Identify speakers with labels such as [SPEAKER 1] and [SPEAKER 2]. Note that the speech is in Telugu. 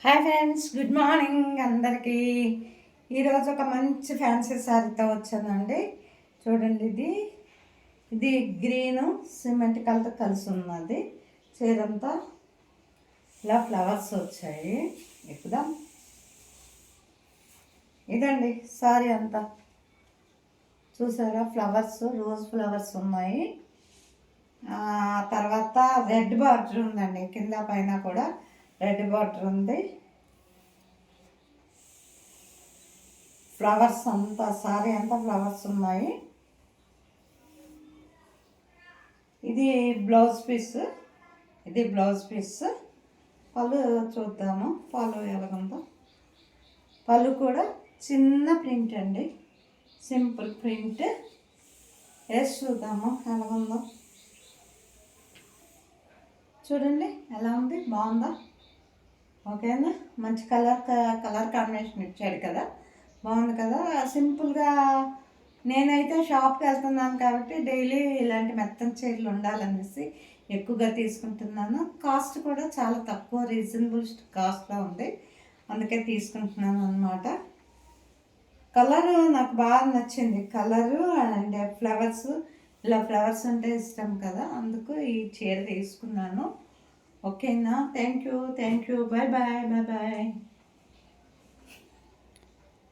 [SPEAKER 1] హాయ్ ఫ్రెండ్స్, గుడ్ మార్నింగ్ అందరికీ. ఈరోజు ఒక మంచి ఫ్యాన్సీ శారీతో వచ్చానండి. చూడండి, ఇది గ్రీను సిమెంట్ కలర్ కలిసి ఉన్నది. చీరంతా ఇలా ఫ్లవర్స్ వచ్చాయి. ఎక్కుదాం. ఇదండి శారీ అంతా. చూసారా, ఫ్లవర్స్, రోజ్ ఫ్లవర్స్ ఉన్నాయి. తర్వాత రెడ్ బార్డర్ ఉందండి. కింద పైన కూడా రెడ్ బార్డర్ ఉంది. ఫ్లవర్స్ అంతా, సారీ అంతా ఫ్లవర్స్ ఉన్నాయి. ఇది బ్లౌజ్ పీస్. పళ్ళు చూద్దాము. పళ్ళు ఎలాగుందో. పళ్ళు కూడా చిన్న ప్రింట్ అండి, సింపుల్ ప్రింట్. వేసి చూద్దాము ఎలాగుందో. చూడండి ఎలా ఉంది, బాగుందా? ఓకేనా? మంచి కలర్ కాంబినేషన్ ఇచ్చాడు కదా, బాగుంది కదా. సింపుల్గా నేనైతే షాప్కి వెళ్తున్నాను కాబట్టి డైలీ ఇలాంటి మెత్తని చీరలు ఉండాలనేసి ఎక్కువగా తీసుకుంటున్నాను. కాస్ట్ కూడా చాలా తక్కువ, రీజనబుల్ కాస్ట్లో ఉంది, అందుకే తీసుకుంటున్నాను అనమాట. కలరు నాకు బాగా నచ్చింది. కలరు అండ్ ఫ్లవర్స్, ఇలా ఫ్లవర్స్ అంటే ఇష్టం కదా, అందుకు ఈ చీర తీసుకున్నాను. ఓకేనా? Thank you. Bye bye.